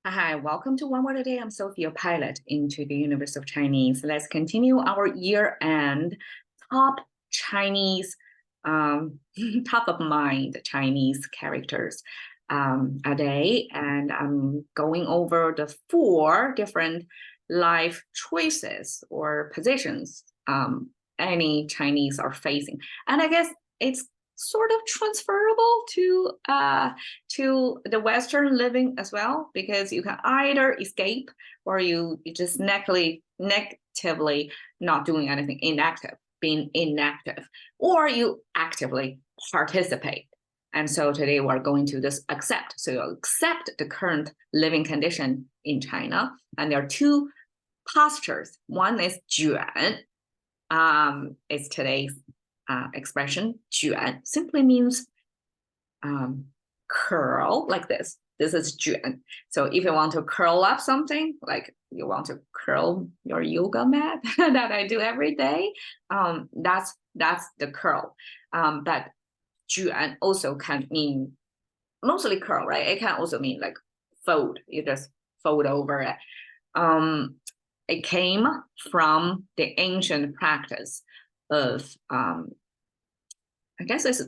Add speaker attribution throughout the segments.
Speaker 1: Hi, welcome to One Word a Day. I'm Sophia, pilot into the University of Chinese. Let's continue our year-end top Chinese, top of mind Chinese characters a day. And I'm going over the 4 different life choices or positions any Chinese are facing. And I guess it's sort of transferable to the Western living as well, because you can either escape or you just negatively not doing anything, being inactive, or you actively participate. And so today we're going to this accept. So you accept the current living condition in China. And there are 2 postures. One is 卷. It's today's expression. 卷 simply means curl like this. This is 卷. So if you want to curl up something, like you want to curl your yoga mat that I do every day, that's the curl. But 卷 also can mean mostly curl, right? It can also mean like fold. You just fold over it. It came from the ancient practice of, I guess it's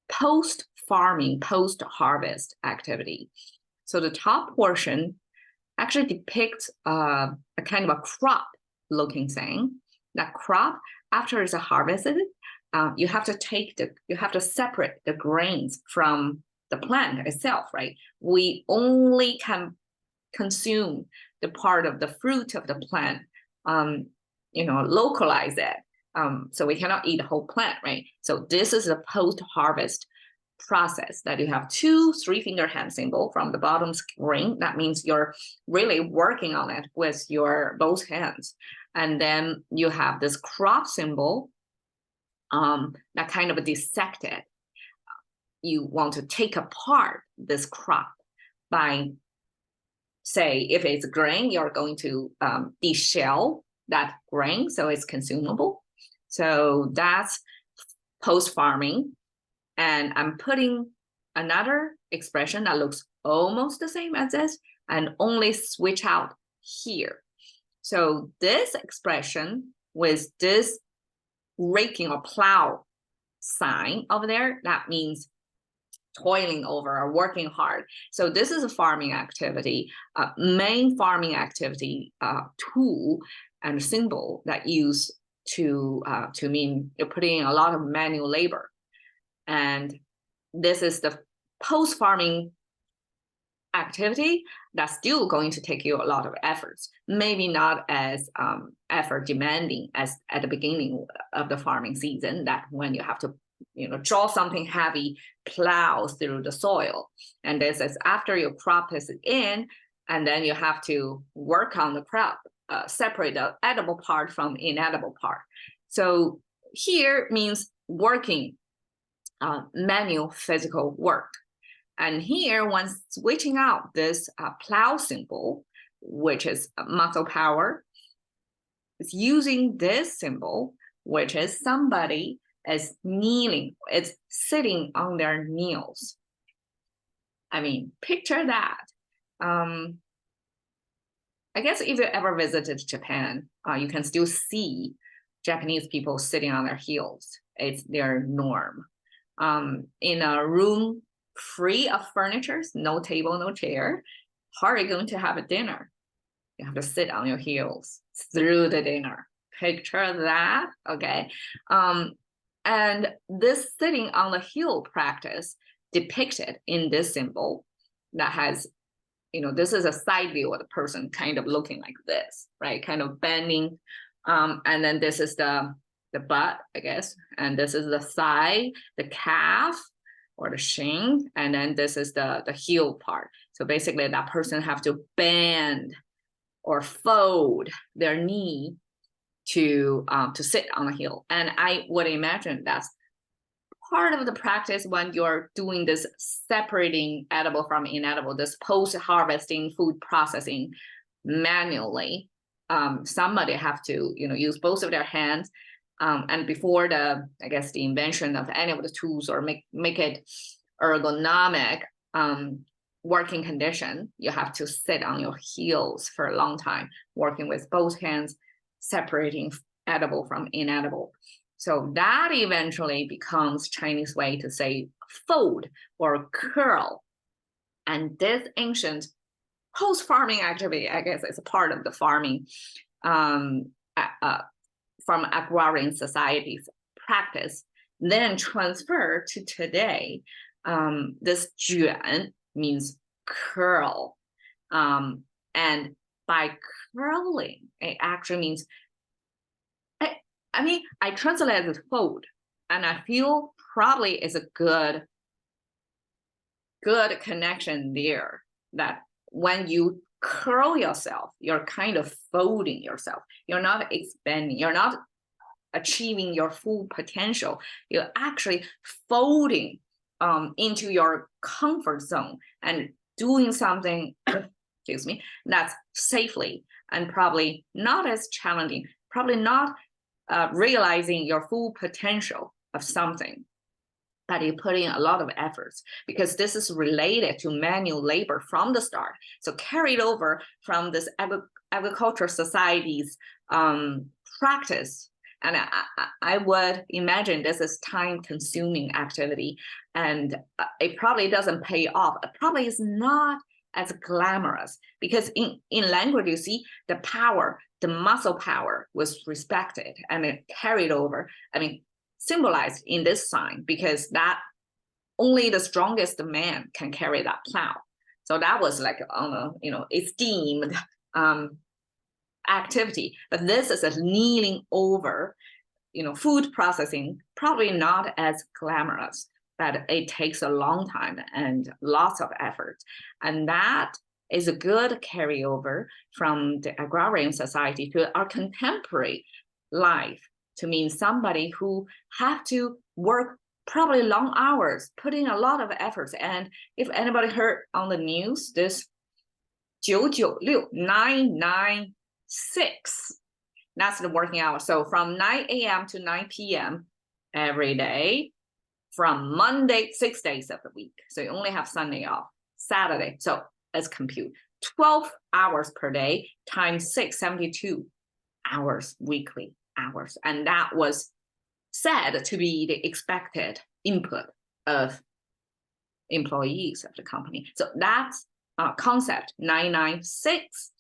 Speaker 1: post-farming, post-harvest activity. So the top portion actually depicts a kind of a crop-looking thing. That crop, after it's harvested, you have to separate the grains from the plant itself, right? We only can consume the part of the fruit of the plant, localize it. So we cannot eat the whole plant, right? So this is a post-harvest process that you have 2 3-finger hand symbol from the bottom screen. That means you're really working on it with your both hands. And then you have this crop symbol that kind of dissected. You want to take apart this crop by, say, if it's grain, you're going to deshell that grain so it's consumable. So that's post-farming. And I'm putting another expression that looks almost the same as this and only switch out here. So this expression with this raking or plow sign over there, that means toiling over or working hard. So this is a farming activity, main farming activity tool and symbol that use to mean you're putting in a lot of manual labor. And this is the post-farming activity that's still going to take you a lot of efforts, maybe not as effort demanding as at the beginning of the farming season, that when you have to draw something heavy, plow through the soil. And this is after your crop is in, and then you have to work on the crop, separate the edible part from inedible part. So here means working, manual physical work. And here, when switching out this plow symbol, which is muscle power, it's using this symbol, which is somebody is kneeling, it's sitting on their knees. I mean, picture that. I guess if you ever visited Japan, you can still see Japanese people sitting on their heels. It's their norm. In a room free of furniture, no table, no chair, how are you going to have a dinner? You have to sit on your heels through the dinner. Picture that, okay? And this sitting on the heel practice depicted in this symbol that has, this is a side view of the person kind of looking like this, right? Kind of bending. And then this is the butt, I guess. And this is the thigh, the calf, or the shin. And then this is the heel part. So basically that person have to bend or fold their knee to sit on the heel. And I would imagine that's part of the practice when you're doing this separating edible from inedible, this post-harvesting food processing manually. Somebody have to use both of their hands. And before the invention of any of the tools or make it ergonomic, working condition, you have to sit on your heels for a long time, working with both hands, separating edible from inedible. So that eventually becomes Chinese way to say fold or curl. And this ancient post-farming activity, I guess it's a part of the farming from agrarian societies practice, then transfer to today. This 卷 means curl. And by curling, it actually means, I mean, I translated as fold, and I feel probably it's a good connection there, that when you curl yourself, you're kind of folding yourself. You're not expanding, you're not achieving your full potential. You're actually folding into your comfort zone and doing something, excuse me, that's safely and probably not as challenging, probably not realizing your full potential of something, but you put in a lot of efforts, because this is related to manual labor from the start. So carried over from this agricultural society's practice. And I would imagine this is time-consuming activity, and it probably doesn't pay off. It probably is not as glamorous, because in language, you see the power, the muscle power was respected and it carried over. I mean, symbolized in this sign, because that only the strongest man can carry that plow. So that was like esteemed activity. But this is a kneeling over, food processing, probably not as glamorous, but it takes a long time and lots of effort. And that is a good carryover from the agrarian society to our contemporary life, to mean somebody who have to work probably long hours, put in a lot of efforts. And if anybody heard on the news, this 996, that's the working hour. So from 9 a.m. to 9 p.m. every day, from Monday, 6 days of the week. So you only have Sunday off, Saturday. So let's compute 12 hours per day times 6, 72 hours weekly hours. And that was said to be the expected input of employees of the company. So that's concept 996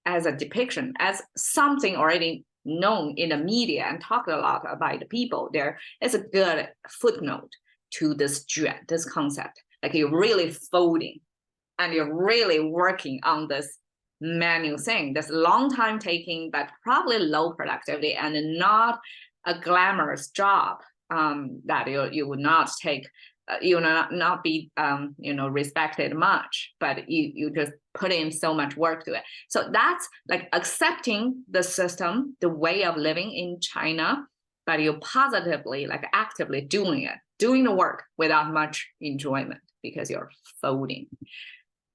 Speaker 1: as a depiction, as something already known in the media and talked a lot about the people. There is a good footnote to this 卷, this concept. Like you're really folding and you're really working on this manual thing, this long time taking, but probably low productivity and not a glamorous job that you would not take, you will not be respected much, but you just put in so much work to it. So that's like accepting the system, the way of living in China, but you're positively, like actively doing it, doing the work without much enjoyment because you're folding.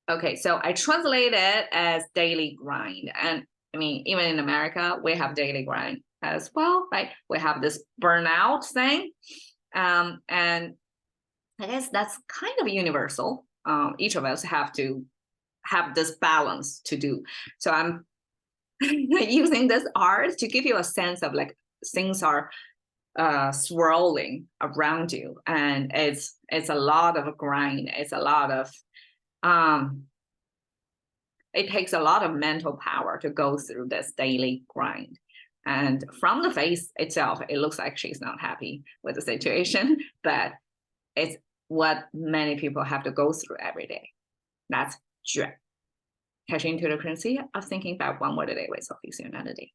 Speaker 1: Okay, so I translate it as daily grind. And I mean, even in America, we have daily grind as well, right? We have this burnout thing. And I guess that's kind of universal. Each of us have to have this balance to do. So I'm using this art to give you a sense of like things are swirling around you, and it's a lot of grind. It's a lot of it takes a lot of mental power to go through this daily grind. And from the face itself, it looks like she's not happy with the situation, but it's what many people have to go through every day. That's 卷. Catching into the currency of thinking about one word a day with Sophie, see you another day.